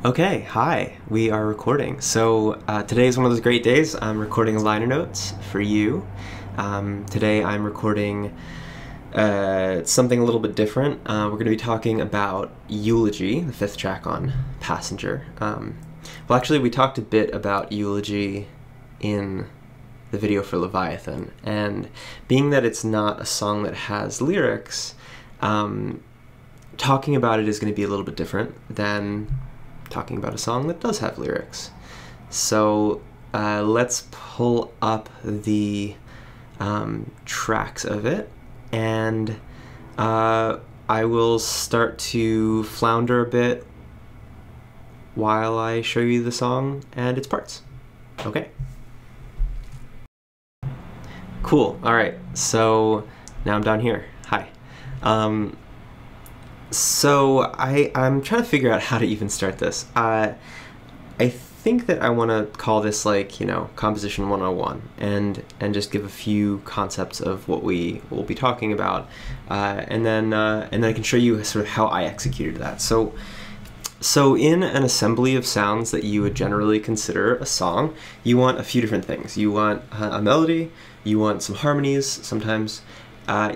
Okay, hi, we are recording. So today is one of those great days. I'm recording liner notes for you. Today I'm recording something a little bit different. We're going to be talking about Eulogy, the fifth track on Passenger. Well, actually, we talked a bit about Eulogy in the video for Leviathan, and being that it's not a song that has lyrics, talking about it is going to be a little bit different than talking about a song that does have lyrics. So let's pull up the tracks of it, and I will start to flounder a bit while I show you the song and its parts. Okay. Cool. Alright, so now I'm down here. Hi. So I'm trying to figure out how to even start this. I think that I want to call this, like, you know, Composition 101 and just give a few concepts of what we will be talking about, and then I can show you sort of how I executed that. So in an assembly of sounds that you would generally consider a song, you want a few different things. You want a melody, you want some harmonies sometimes,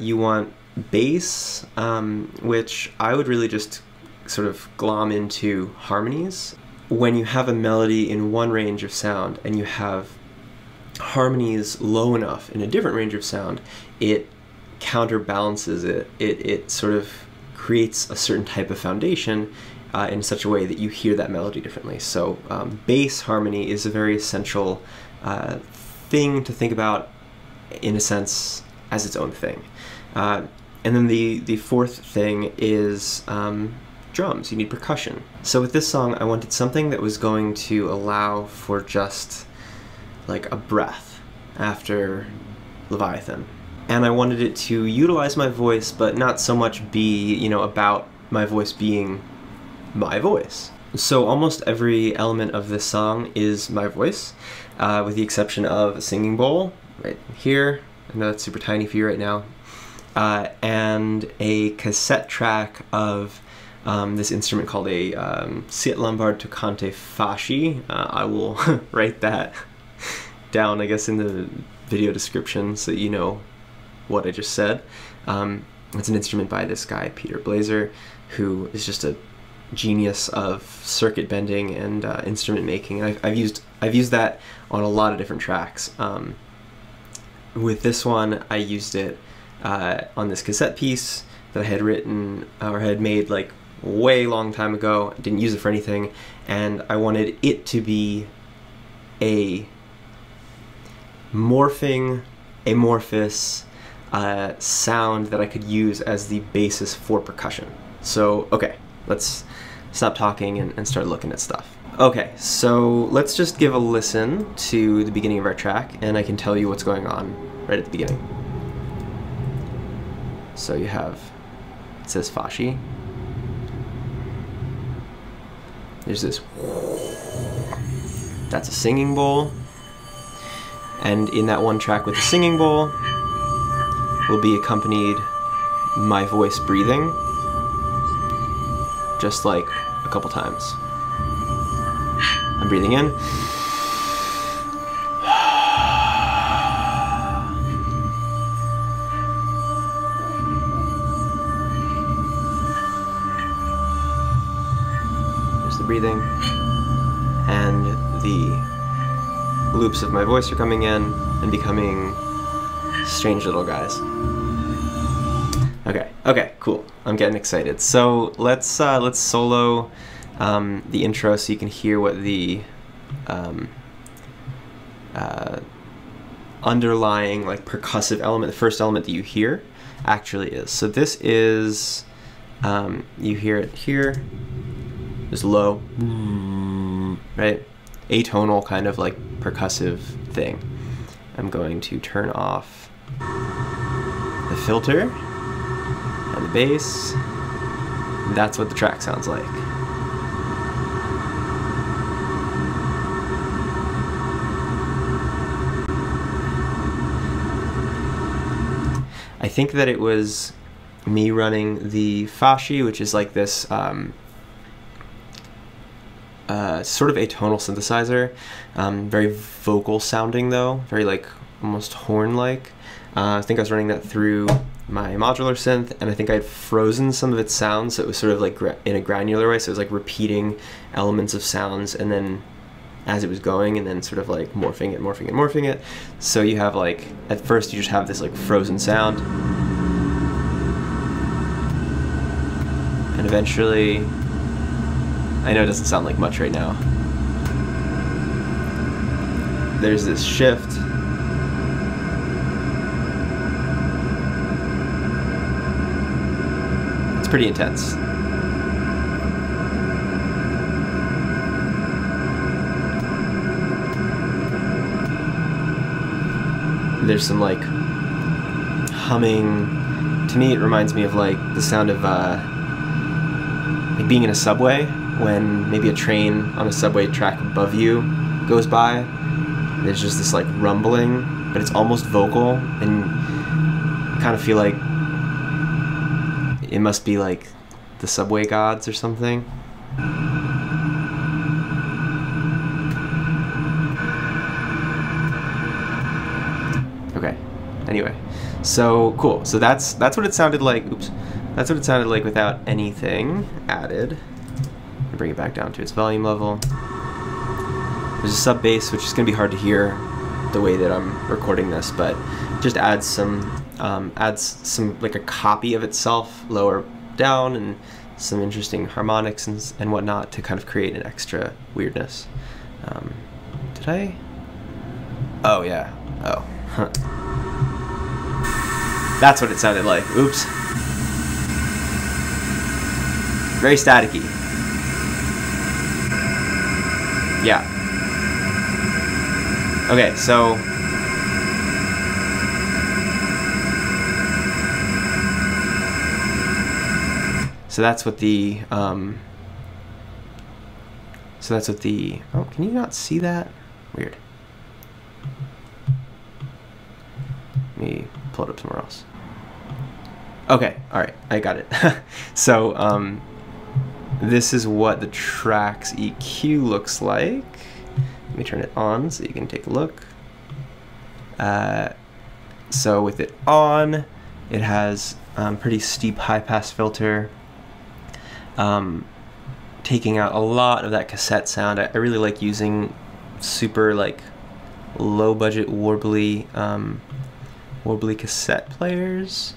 you want bass, which I would really just sort of glom into harmonies. When you have a melody in one range of sound and you have harmonies low enough in a different range of sound, it counterbalances it. It sort of creates a certain type of foundation in such a way that you hear that melody differently. So bass harmony is a very essential thing to think about, in a sense, as its own thing. And then the fourth thing is drums. You need percussion. So with this song, I wanted something that was going to allow for just like a breath after Leviathan. And I wanted it to utilize my voice, but not so much be, you know, about my voice being my voice. So almost every element of this song is my voice, with the exception of a singing bowl right here. I know that's super tiny for you right now. And a cassette track of this instrument called a Siet Lombard Tocante Fasci. I will write that down, I guess, in the video description so that you know what I just said. It's an instrument by this guy, Peter Blazer, who is just a genius of circuit bending and instrument making. And I've used that on a lot of different tracks. With this one, I used it on this cassette piece that I had written or had made like way long time ago. I didn't use it for anything, and I wanted it to be a morphing, amorphous sound that I could use as the basis for percussion. So okay, let's stop talking and start looking at stuff. Okay, so let's just give a listen to the beginning of our track, and I can tell you what's going on right at the beginning. So you have, it says Fasci. There's this, that's a singing bowl. And in that one track with the singing bowl will be accompanied my voice breathing, just like a couple times. I'm breathing in. Breathing, and the loops of my voice are coming in and becoming strange little guys. Okay, cool. I'm getting excited. So let's solo the intro so you can hear what the underlying, like, percussive element, the first element that you hear, actually is. So this is, you hear it here. Is low, right? Atonal kind of like percussive thing. I'm going to turn off the filter and the bass. That's what the track sounds like. I think that it was me running the Fasci, which is like this sort of atonal synthesizer, very vocal sounding though, very like almost horn-like. I think I was running that through my modular synth, and I think I had frozen some of its sounds, so it was sort of like in a granular way, so it was like repeating elements of sounds, and then as it was going, and then sort of like morphing it. So you have like, at first you just have this like frozen sound, and eventually, I know it doesn't sound like much right now, there's this shift. It's pretty intense. There's some like humming. To me, it reminds me of like the sound of like being in a subway when maybe a train on a subway track above you goes by. There's just this like rumbling, but it's almost vocal, and you kind of feel like it must be like the subway gods or something. Okay. Anyway, so cool. So that's what it sounded like. Oops. That's what it sounded like without anything added. I'll bring it back down to its volume level. There's a sub bass, which is going to be hard to hear the way that I'm recording this, but just adds some like a copy of itself lower down, and some interesting harmonics and whatnot to kind of create an extra weirdness. Did I? Oh yeah. Oh. Huh. That's what it sounded like. Oops. Very staticky. Yeah. Okay, so that's what the oh, can you not see that? Weird. Let me pull it up somewhere else. Okay, alright, I got it. So, this is what the track's EQ looks like. Let me turn it on so you can take a look. So with it on, it has pretty steep high-pass filter, taking out a lot of that cassette sound. I really like using super like low-budget warbly cassette players.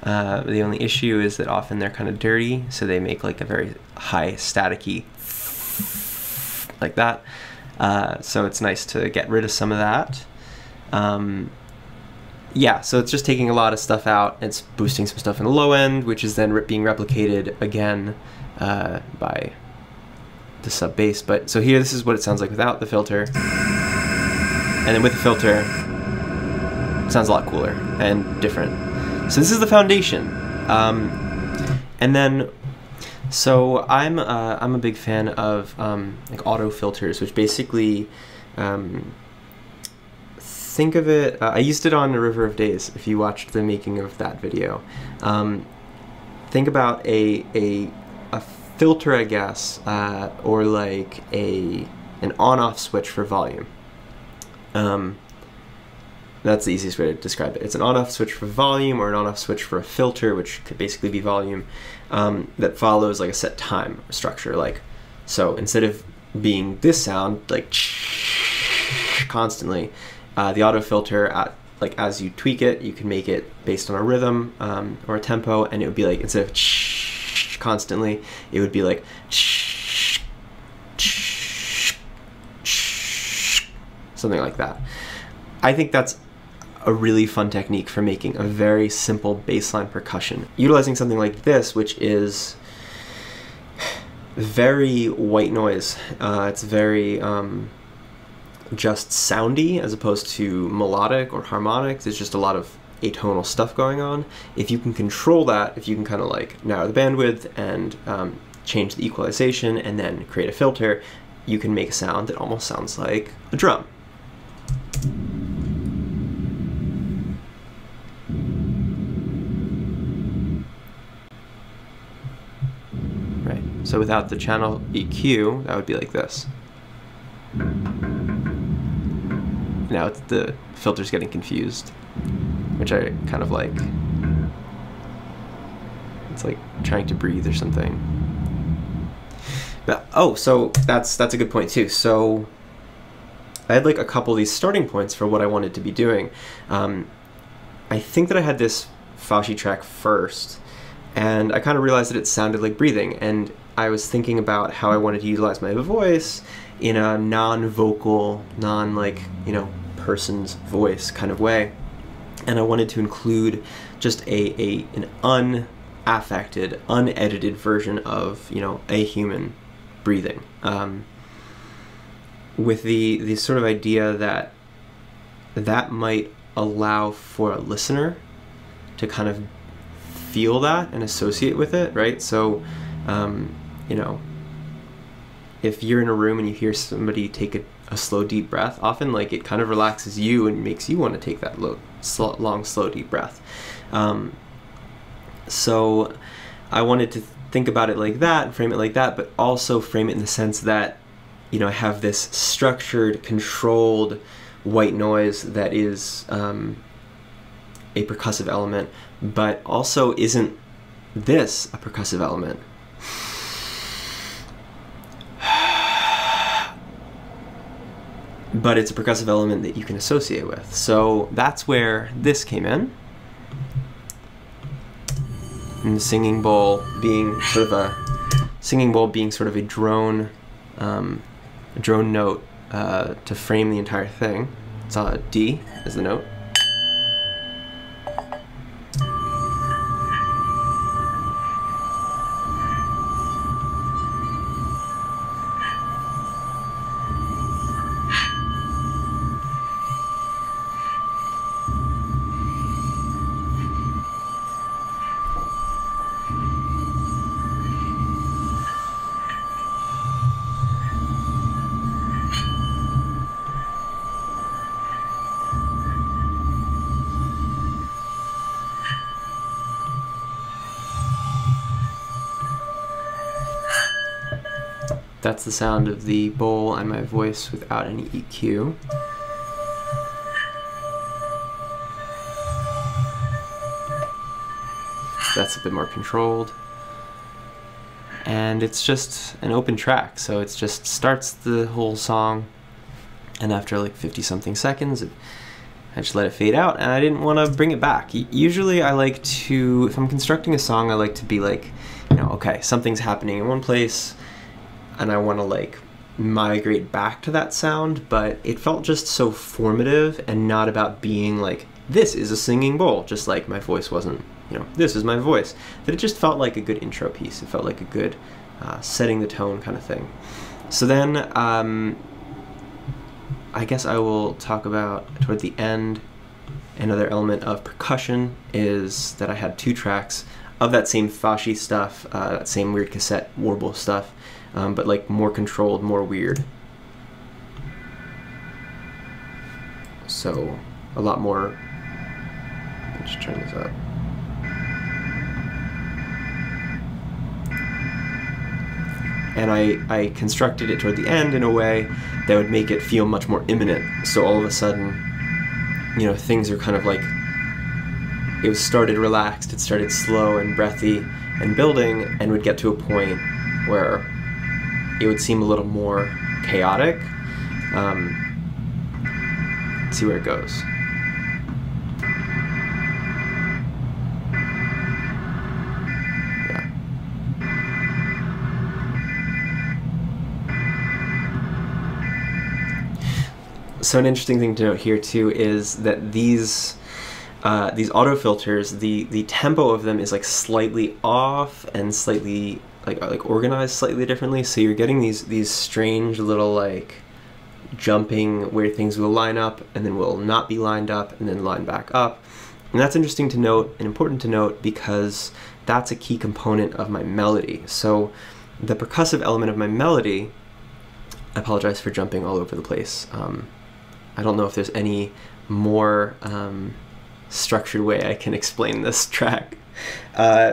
The only issue is that often they're kind of dirty, so they make like a very high staticky like that. So it's nice to get rid of some of that. Yeah, so it's just taking a lot of stuff out. It's boosting some stuff in the low end, which is then being replicated again by the sub bass. But so here, this is what it sounds like without the filter, and then with the filter, it sounds a lot cooler and different. So this is the foundation, and then so I'm a big fan of like auto filters, which basically think of it. I used it on A River of Days. If you watched the making of that video, think about a filter, I guess, or like an on-off switch for volume. That's the easiest way to describe it. It's an on-off switch for volume, or an on-off switch for a filter, which could basically be volume, that follows like a set time structure. Like, so instead of being this sound, like constantly, the auto filter, like as you tweak it, you can make it based on a rhythm or a tempo, and it would be like, instead of constantly, it would be like something like that. I think that's a really fun technique for making a very simple bassline percussion. Utilizing something like this, which is very white noise. It's very just soundy as opposed to melodic or harmonic. There's just a lot of atonal stuff going on. If you can control that, if you can kind of like narrow the bandwidth and change the equalization and then create a filter, you can make a sound that almost sounds like a drum. So So without the channel EQ, that would be like this. Now the filter's getting confused, which I kind of like. It's like trying to breathe or something. But, oh, so that's a good point too. So I had like a couple of these starting points for what I wanted to be doing. I think that I had this Fashi track first, and I kind of realized that it sounded like breathing, and I was thinking about how I wanted to utilize my voice in a non-vocal, like, you know, person's voice kind of way. And I wanted to include just an unaffected, unedited version of, you know, a human breathing, with the sort of idea that that might allow for a listener to kind of feel that and associate with it, right? So, you know, if you're in a room and you hear somebody take a slow, deep breath, often like it kind of relaxes you and makes you want to take that long, slow, deep breath. So I wanted to think about it like that, frame it like that, but also frame it in the sense that, you know, I have this structured, controlled white noise that is a percussive element, but also isn't this a percussive element. But it's a percussive element that you can associate with. So that's where this came in. And the singing bowl being sort of a drone note to frame the entire thing. It's D is the note. That's the sound of the bowl and my voice without any EQ. That's a bit more controlled. And it's just an open track, so it just starts the whole song, and after like 50-something seconds, I just let it fade out, and I didn't want to bring it back. Usually I like to, if I'm constructing a song, I like to be like, you know, okay, something's happening in one place, and I want to like migrate back to that sound, but it felt just so formative and not about being like, this is a singing bowl, just like my voice wasn't, you know, this is my voice, that it just felt like a good intro piece. It felt like a good setting the tone kind of thing. So then I guess I will talk about toward the end. Another element of percussion is that I had 2 tracks of that same Fashi stuff, that same weird cassette warble stuff, but like more controlled, more weird. So a lot more. Let's turn this up. And I constructed it toward the end in a way that would make it feel much more imminent. So all of a sudden, you know, things are kind of like, it was started relaxed, it started slow and breathy and building, and would get to a point where it would seem a little more chaotic. Let's see where it goes. Yeah. So an interesting thing to note here too is that these auto filters, the tempo of them is like slightly off and slightly like organized slightly differently, so you're getting these strange little like jumping where things will line up and then will not be lined up and then line back up. And that's interesting to note and important to note because that's a key component of my melody. So the percussive element of my melody, I apologize for jumping all over the place. I don't know if there's any more structured way I can explain this track.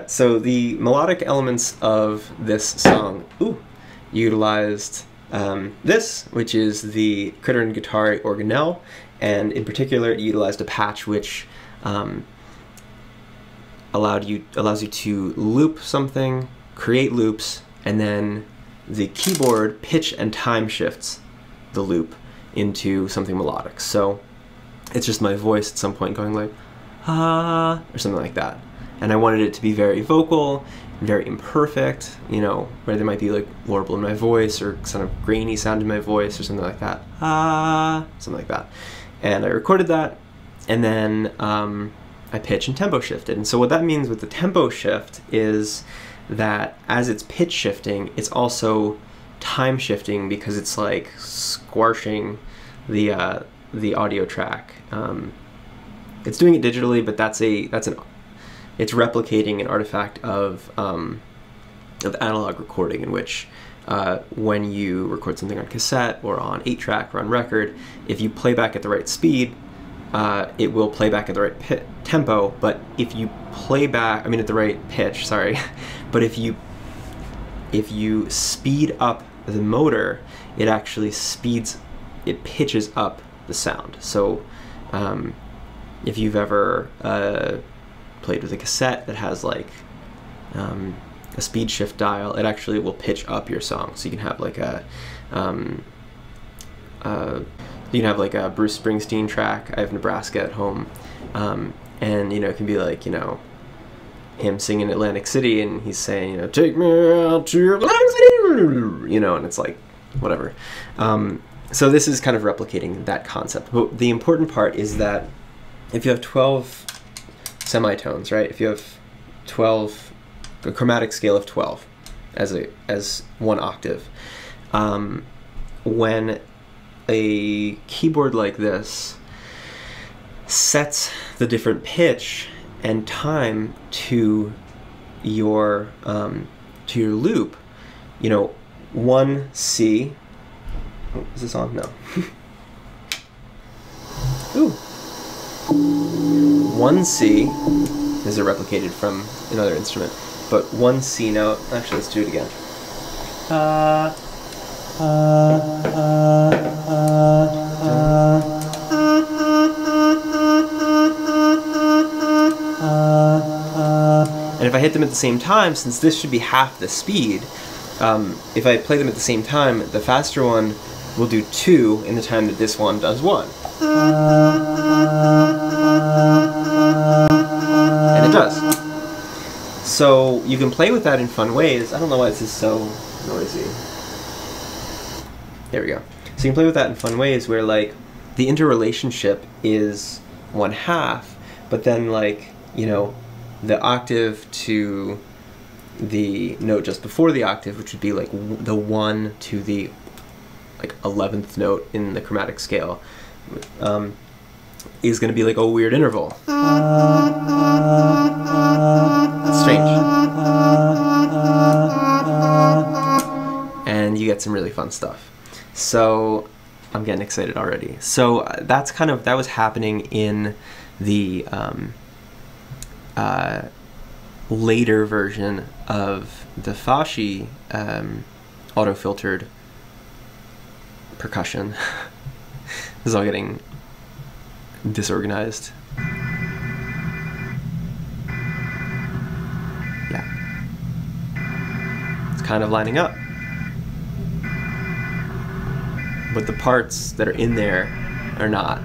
So the melodic elements of this song utilized this, which is the Critter and Guitar organelle, and in particular it utilized a patch which allows you to loop something, create loops, and then the keyboard pitch and time shifts the loop into something melodic. So it's just my voice at some point going like, ah, or something like that. And I wanted it to be very vocal, very imperfect, you know, where there might be like warble in my voice or kind of grainy sound in my voice or something like that. Ah, something like that. And I recorded that, and then I pitch and tempo shifted. And so what that means with the tempo shift is that as it's pitch shifting, it's also time shifting because it's like squashing the audio track. It's doing it digitally, but it's replicating an artifact of analog recording, in which when you record something on cassette or on 8-track or on record, if you play back at the right speed, it will play back at the right tempo, but if you play back, at the right pitch, sorry, but if you speed up the motor, it actually pitches up the sound. So if you've ever played with a cassette that has like a speed shift dial, it actually will pitch up your song. So you can have like a Bruce Springsteen track. I have Nebraska at home, and it can be like him singing Atlantic City, and he's saying take me out to Atlantic City, and it's like whatever. So this is kind of replicating that concept. But the important part is that if you have 12 semitones, right? If you have a chromatic scale of 12 as one octave, when a keyboard like this sets the different pitch and time to your loop, 1C. Oh, is this on? No. Ooh. 1C. These are replicated from another instrument, but 1C note. Actually, let's do it again. And if I hit them at the same time, since this should be half the speed, if I play them at the same time, the faster one will do 2 in the time that this one does 1. And it does. So you can play with that in fun ways. I don't know why this is so noisy. There we go. So you can play with that in fun ways where like the interrelationship is 1/2, but then like, the octave to the note just before the octave, which would be like the 1 to the like 11th note in the chromatic scale, is going to be like a weird interval. It's strange. And you get some really fun stuff. So I'm getting excited already. So that was happening in the later version of the Fasci auto-filtered percussion. This is all getting disorganized. Yeah. It's kind of lining up. But the parts that are in there are not.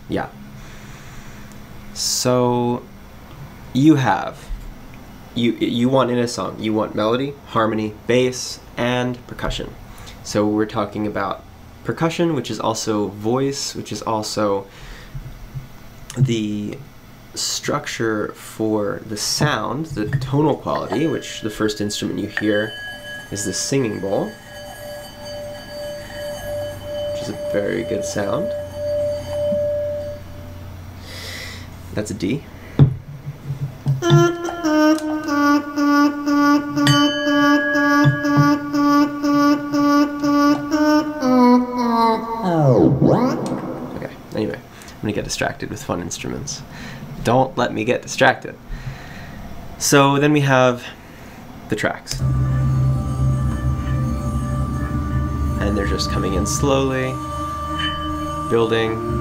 Yeah. So you want in a song, you want melody, harmony, bass, and percussion. So we're talking about percussion, which is also voice, which is also the structure for the sound, the tonal quality, which the first instrument you hear is the singing bowl, which is a very good sound. That's a D. Okay, anyway, I'm gonna get distracted with fun instruments. Don't let me get distracted. So then we have the tracks. And they're just coming in slowly, building.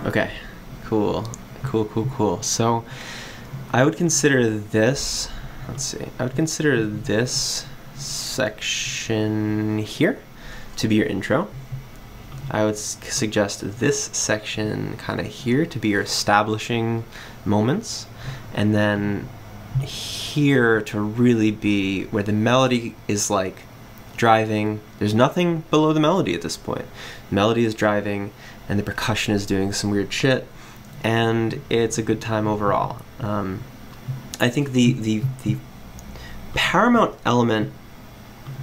Okay, cool. So I would consider this, I would consider this section here to be your intro. I would suggest this section kind of here to be your establishing moments, and then here to really be where the melody is like driving. There's nothing below the melody at this point. The melody is driving and the percussion is doing some weird shit, and it's a good time overall. I think the paramount element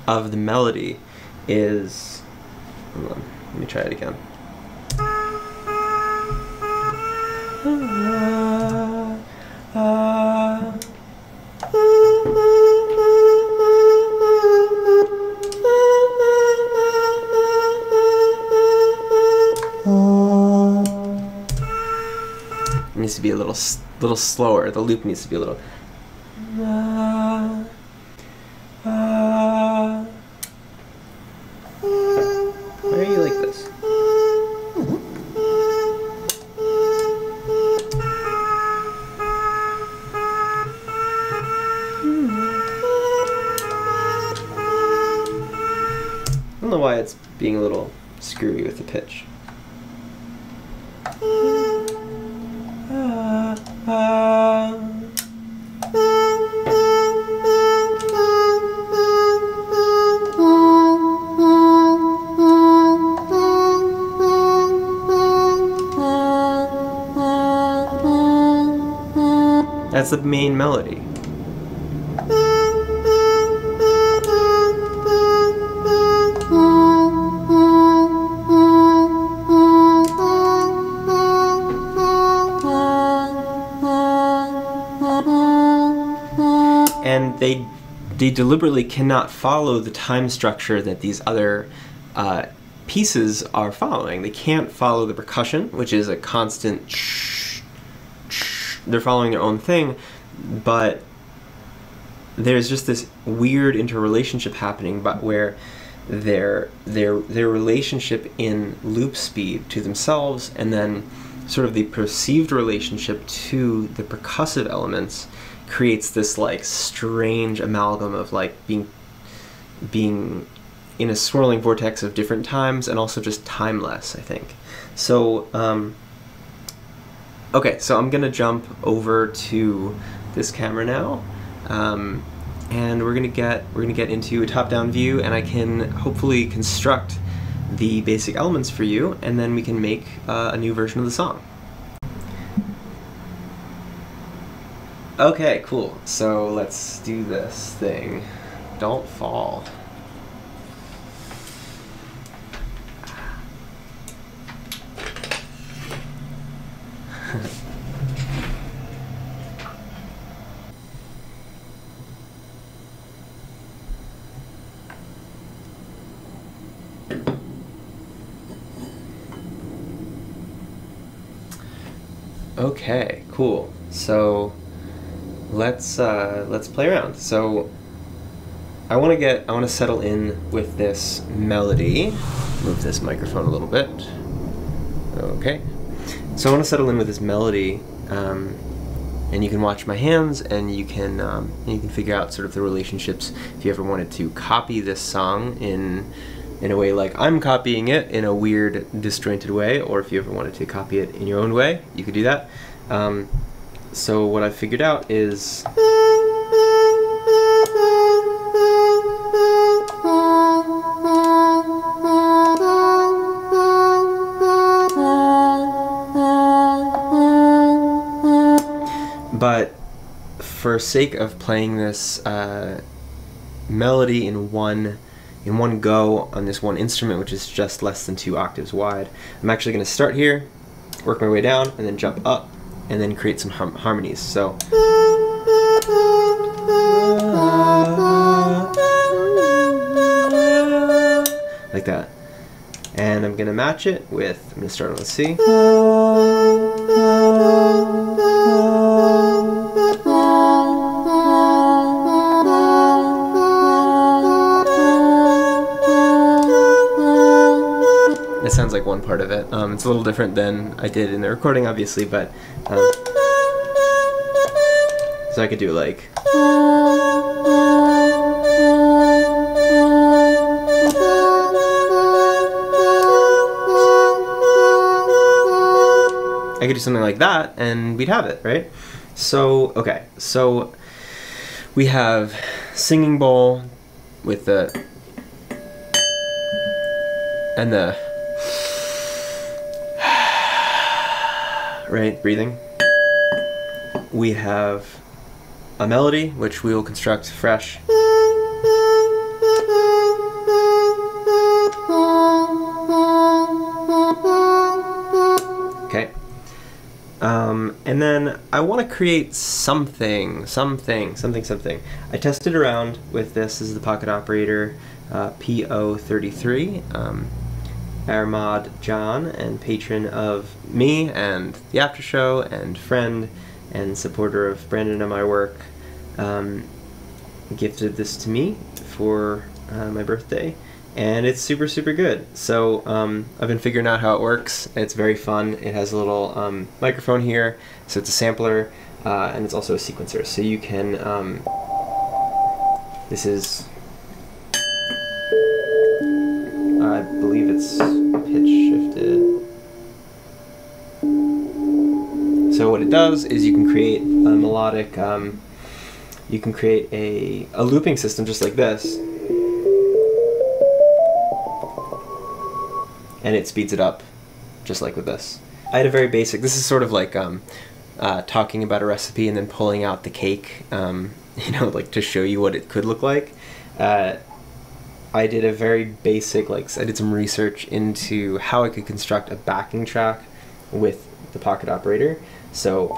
of the melody is, hold on, let me try it again. It needs to be a little slower. The loop needs to be a little. Why are you like this? I don't know why it's being a little screwy with the pitch. That's the main melody. And they deliberately cannot follow the time structure that these other pieces are following. They can't follow the percussion, which is a constant shh, shh. They're following their own thing, but there's just this weird interrelationship happening, but where their relationship in loop speed to themselves, and then sort of the perceived relationship to the percussive elements, creates this like strange amalgam of like being in a swirling vortex of different times and also just timeless, I think. So okay, so I'm gonna jump over to this camera now, and we're gonna get into a top-down view, and I can hopefully construct the basic elements for you, and then we can make a new version of the song. Okay, cool. So let's do this thing. Don't fall. Okay, cool. So let's play around. So I want to settle in with this melody. Move this microphone a little bit. Okay. So I want to settle in with this melody, and you can watch my hands, and you can figure out sort of the relationships. If you ever wanted to copy this song in a way like I'm copying it in a weird, disjointed way, or if you ever wanted to copy it in your own way, you could do that. So what I've figured out is but for sake of playing this melody in one go on this one instrument, which is just less than 2 octaves wide, I'm actually going to start here, work my way down, and then jump up, and then create some harmonies. So like that. And I'm going to match it with, I'm going to start on the C. It sounds like one part of it. It's a little different than I did in the recording, obviously, but so I could do like I could do something like that, and we'd have it, right? So okay, so we have singing bowl with the and the right, breathing. We have a melody, which we will construct fresh. Okay. And then I want to create something. I tested around with this. This is the Pocket Operator PO33. Armad John, and patron of me and the After Show, and friend and supporter of Brandon and my work, gifted this to me for my birthday, and it's super good. So I've been figuring out how it works. It's very fun. It has a little microphone here, so it's a sampler, and it's also a sequencer. So you can, this is, I believe it's pitch shifted. So what it does is you can create a melodic, you can create a looping system just like this, and it speeds it up just like with this. I had a very basic, this is sort of like talking about a recipe and then pulling out the cake, you know, like to show you what it could look like. I did a very basic, like I did some research into how I could construct a backing track with the Pocket Operator. So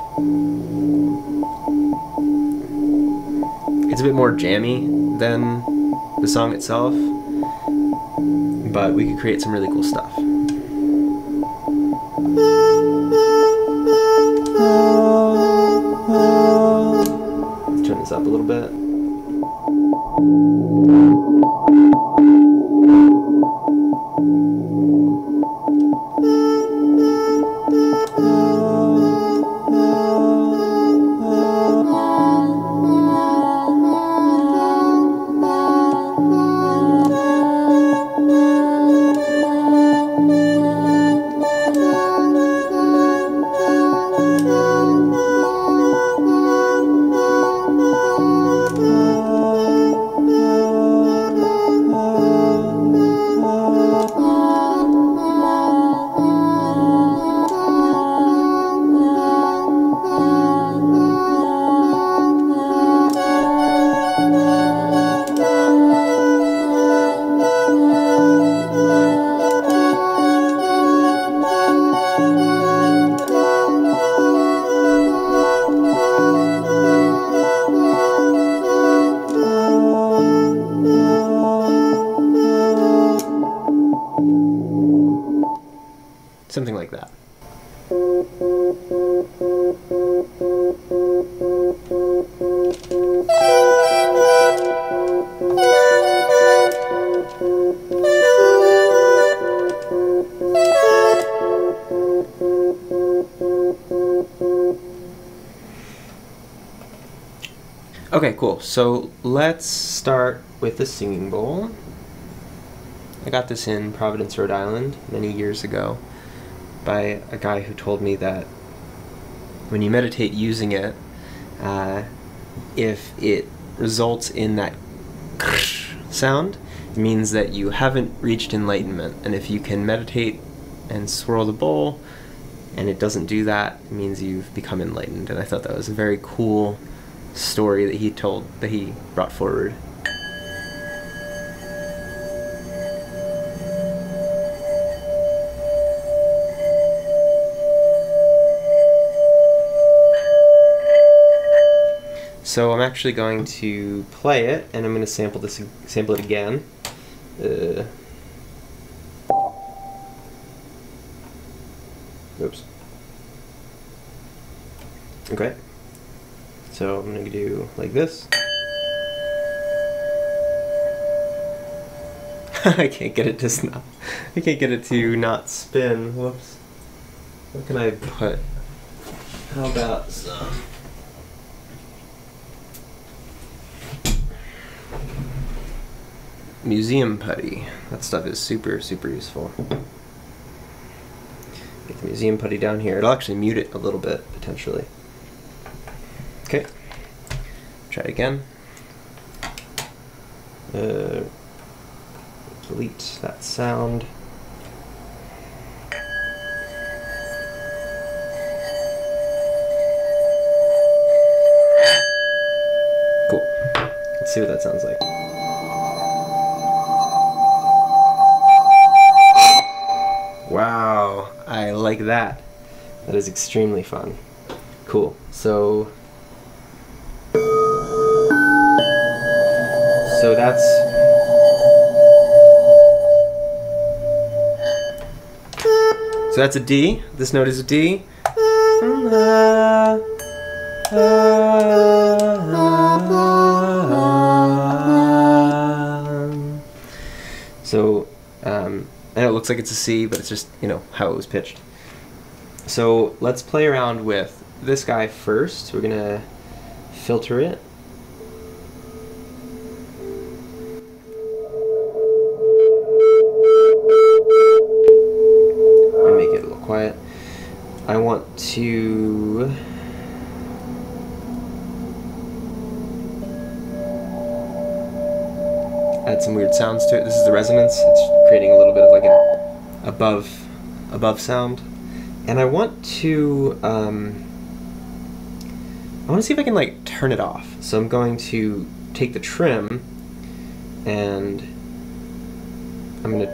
it's a bit more jammy than the song itself, but we could create some really cool stuff. Let's turn this up a little bit. Something like that. Okay, cool. So let's start with the singing bowl. I got this in Providence, Rhode Island many years ago by a guy who told me that when you meditate using it, if it results in that sound, it means that you haven't reached enlightenment. And if you can meditate and swirl the bowl and it doesn't do that, it means you've become enlightened. And I thought that was a very cool story that he told, that he brought forward. So I'm actually going to play it, and I'm going to sample it again. Oops. Okay. So I'm going to do like this. I can't get it to not spin. Whoops. What can I put? How about some museum putty? That stuff is super, super useful. Get the museum putty down here. It'll actually mute it a little bit, potentially. Okay. Try it again. Delete that sound. Cool. Let's see what that sounds like. Wow, I like that. That is extremely fun. Cool. So that's a D. This note is a D. So and it looks like it's a C, but it's just, you know, how it was pitched. So let's play around with this guy first. We're gonna filter it. And make it a little quiet. I want to add some weird sounds to it. This is the resonance. It's creating a little bit of like an above sound. And I want to see if I can like turn it off. So I'm going to take the trim and I'm going to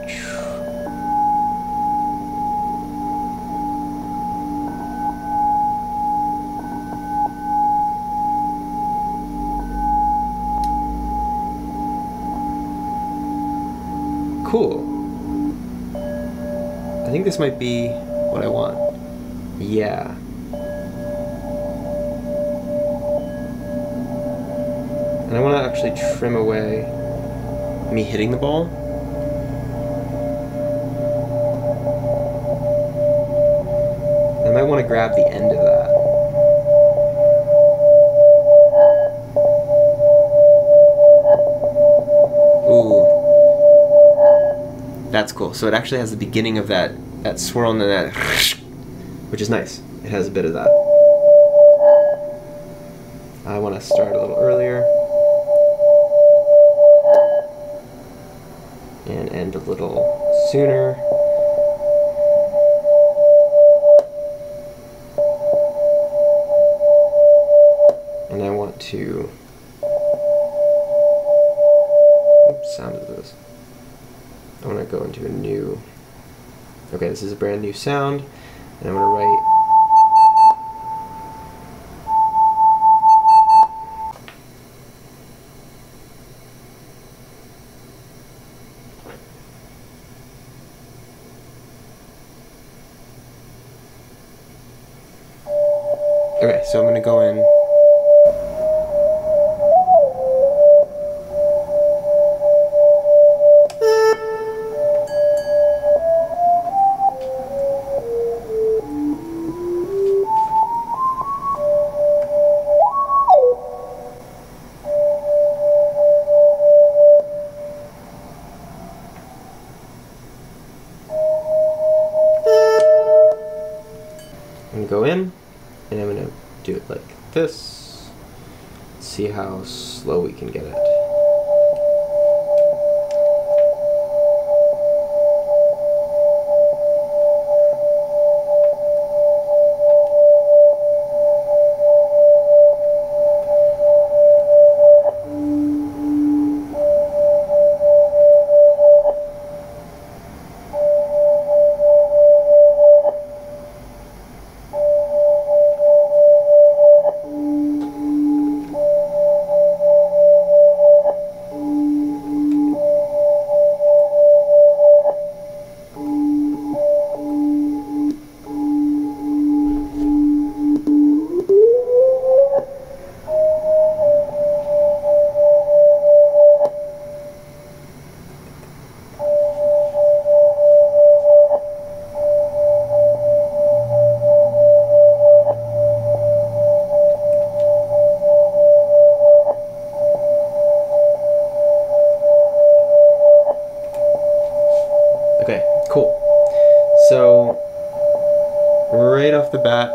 Cool. I think this might be what I want. Yeah. And I want to actually trim away me hitting the ball. I might want to grab the end of that. Ooh. That's cool. So it actually has the beginning of that swirl and then that, which is nice. It has a bit of that. I want to start a little earlier and end a little sooner. And I want to, oops, sound of this. I want to go into a new, okay, this is a brand new sound, and I'm going to write okay, so I'm going to go in to go in, and I'm going to do it like this. See how slow we can get it. Okay, cool. So right off the bat,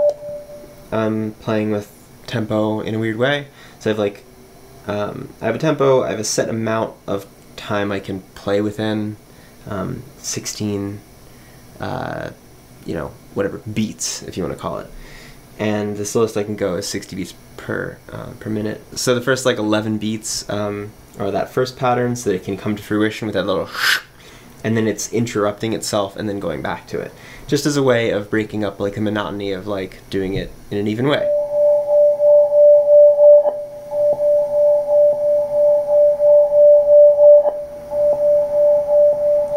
I'm playing with tempo in a weird way. So I have like, I have a tempo, I have a set amount of time I can play within, 16, you know, whatever, beats, if you want to call it. And the slowest I can go is 60 beats per minute. So the first like 11 beats are that first pattern, so that it can come to fruition with that little and then it's interrupting itself and then going back to it, just as a way of breaking up like the monotony of like doing it in an even way.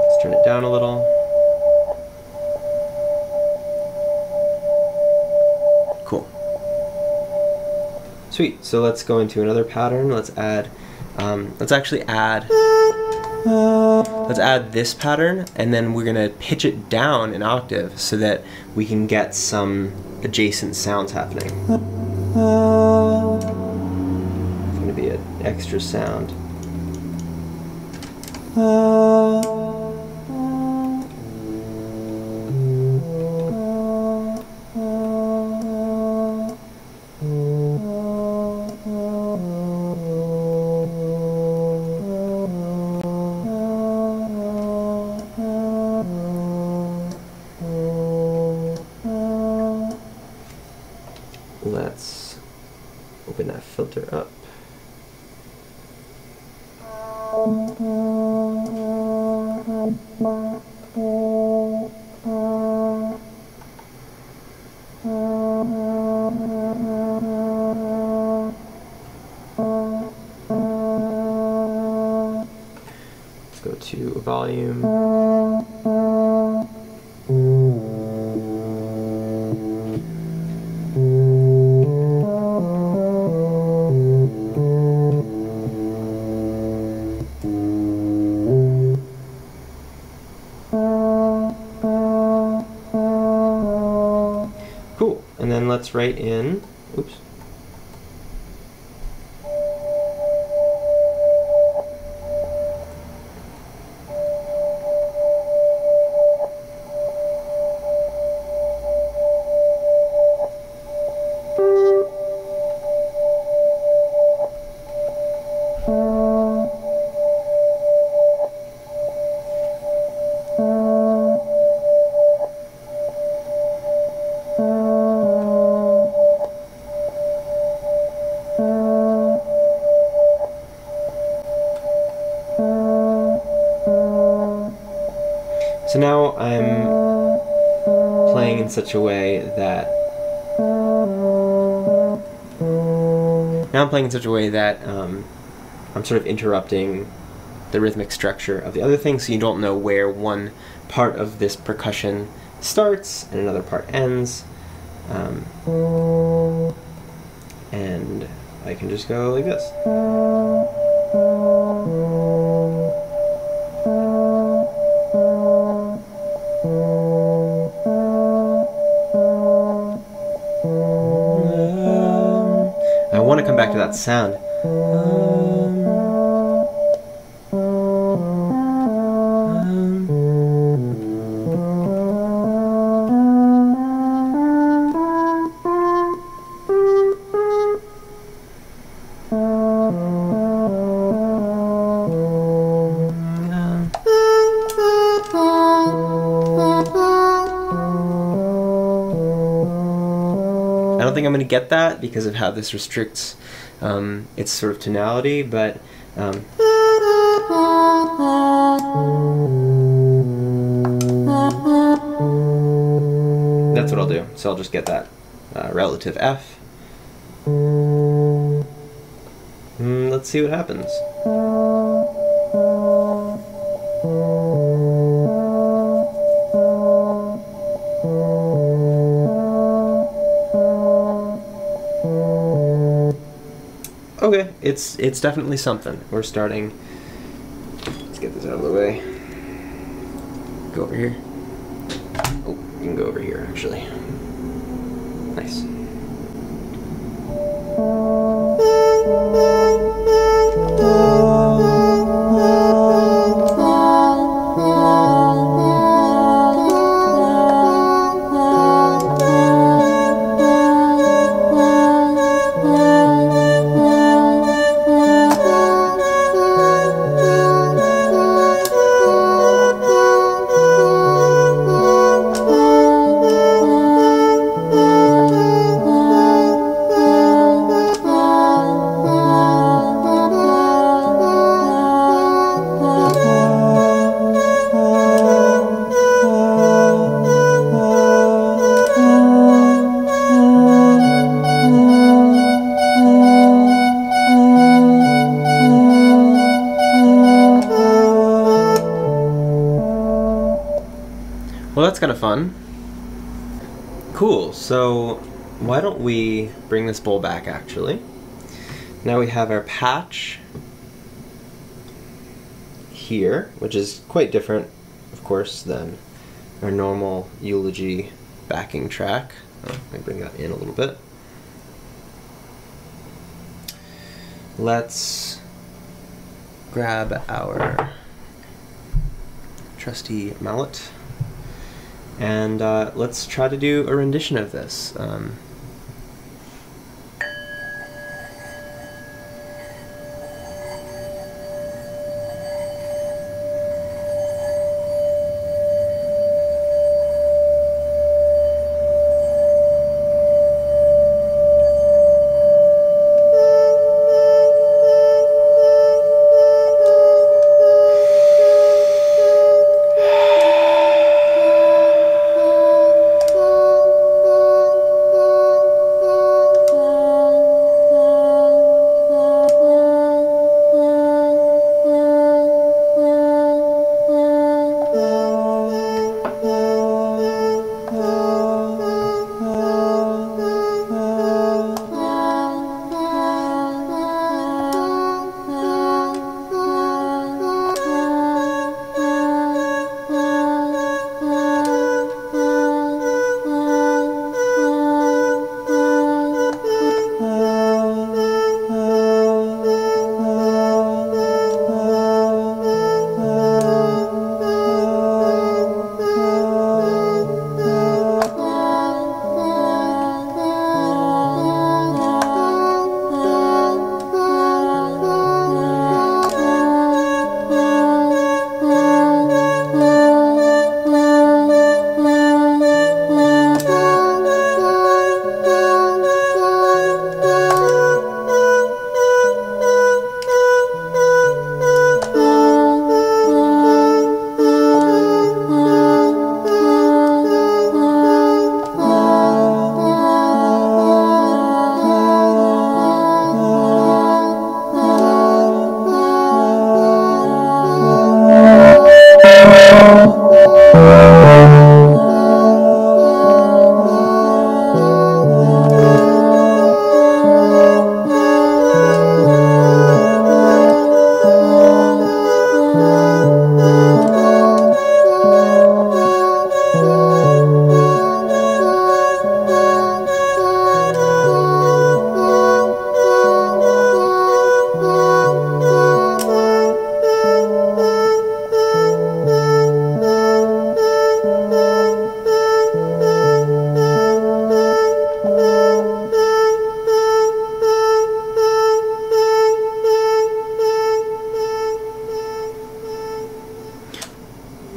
Let's turn it down a little. Cool. Sweet. So let's go into another pattern. Let's add. Let's add this pattern, and then we're gonna pitch it down an octave so that we can get some adjacent sounds happening. It's gonna be an extra sound. Let's open that filter up. Let's go to volume. Cool, and then let's write in, oops. So now I'm playing in such a way that I'm sort of interrupting the rhythmic structure of the other thing, so you don't know where one part of this percussion starts and another part ends. And I can just go like this. I want to come back to that sound. don't think I'm going to get that because of how this restricts its sort of tonality, but that's what I'll do. So I'll just get that relative F. Let's see what happens. Okay, it's definitely something. We're starting. Let's get this out of the way. Go over here. Oh, you can go over here actually. Nice. Well, that's kind of fun. Cool, so why don't we bring this bowl back actually. Now we have our patch here, which is quite different, of course, than our normal eulogy backing track. Oh, let me bring that in a little bit. Let's grab our trusty mallet. And let's try to do a rendition of this.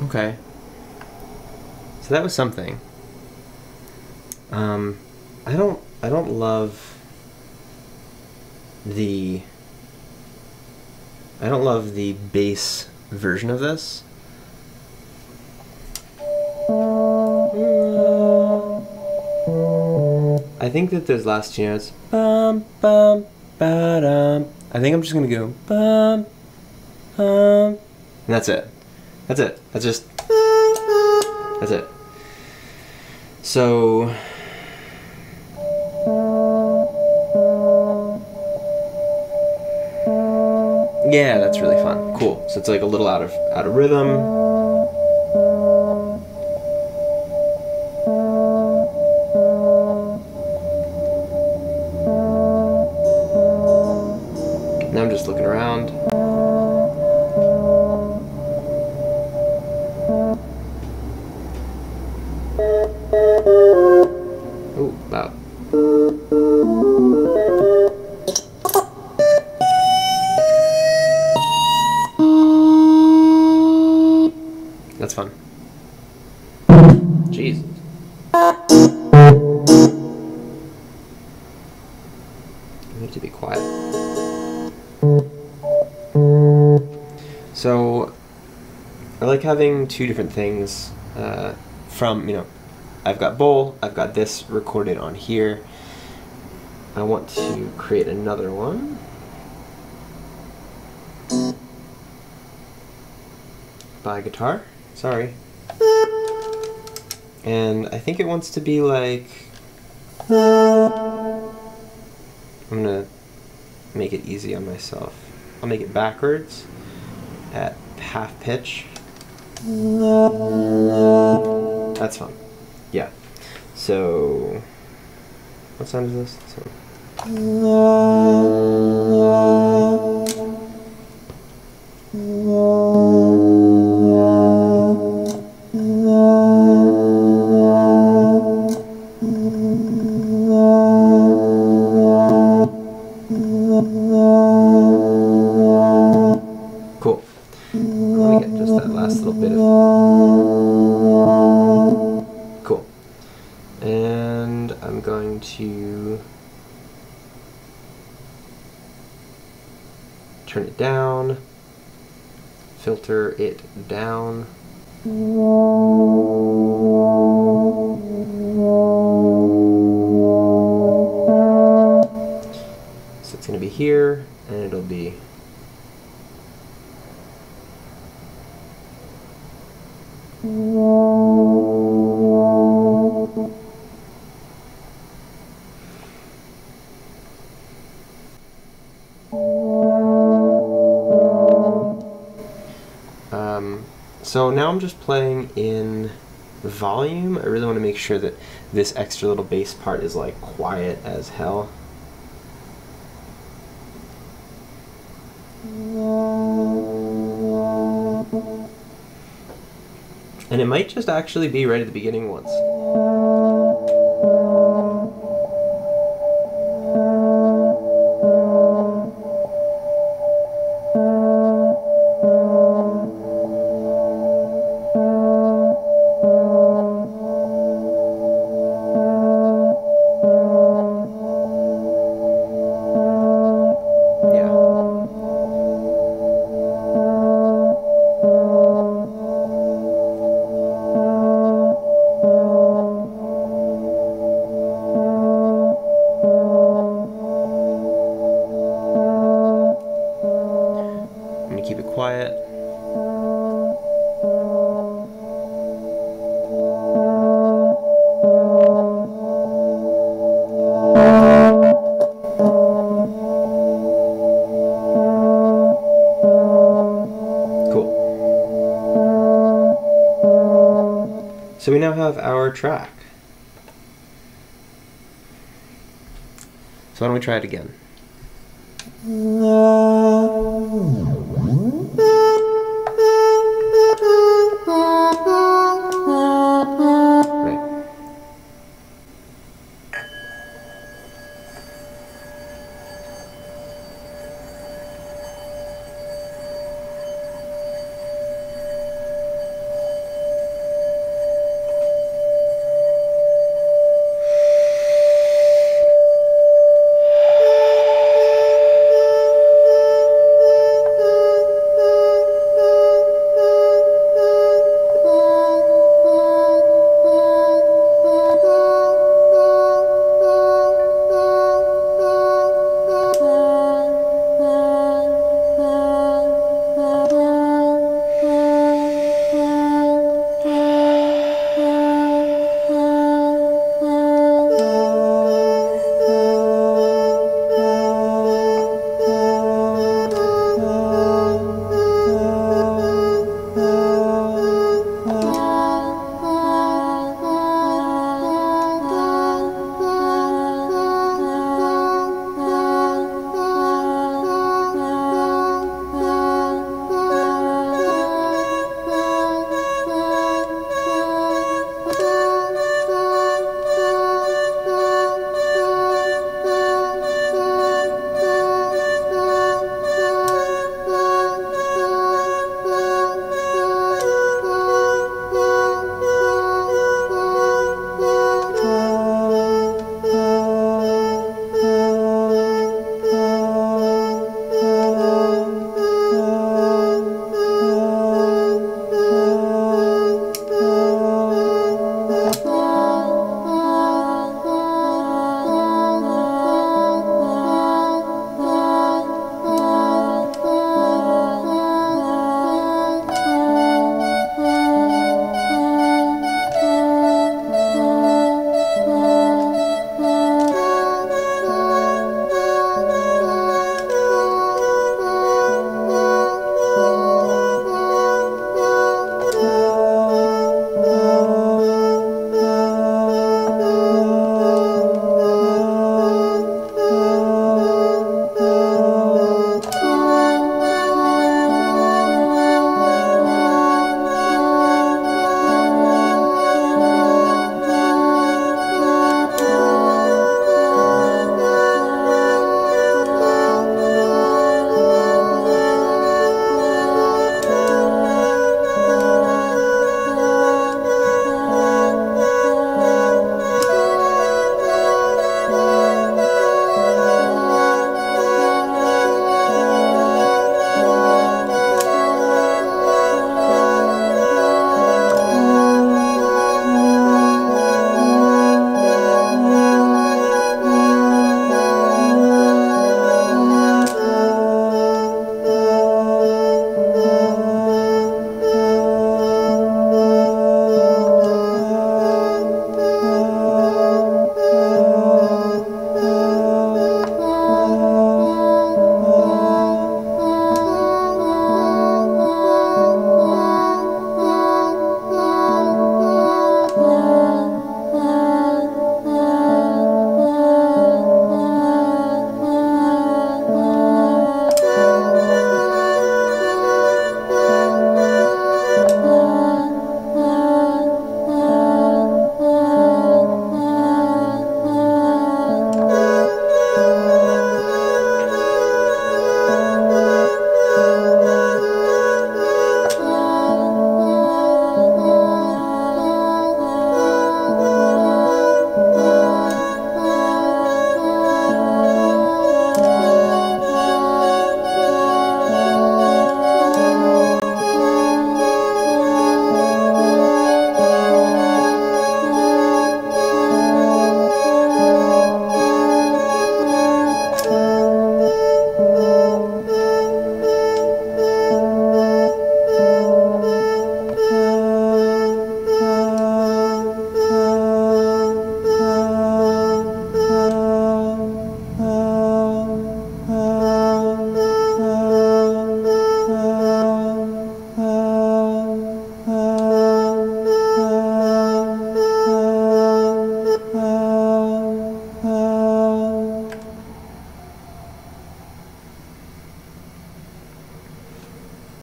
Okay. So that was something. I don't I don't love the bass version of this. I think that those last two notes, bum bum ba-dum, I think I'm just gonna go bum bum, and that's it. That's it. That's it. So yeah, that's really fun. Cool. So it's like a little out of rhythm. Now I'm just looking around. Oh, loud. That's fun. Jesus. I need to be quiet. So, I like having two different things from, I've got bowl, I've got this recorded on here. I want to create another one. By guitar, sorry. And I think it wants to be like, I'm gonna make it easy on myself. I'll make it backwards at half pitch. That's fun. Yeah. So, what sound is this? Cool. Let me get just that last little bit of... Cool. And I'm going to turn it down, filter it down. So it's going to be here, and it'll be so now I'm just playing in volume. I really want to make sure that this extra little bass part is like quiet as hell. And it might just actually be right at the beginning once. Keep it quiet. Cool. So we now have our track. So why don't we try it again?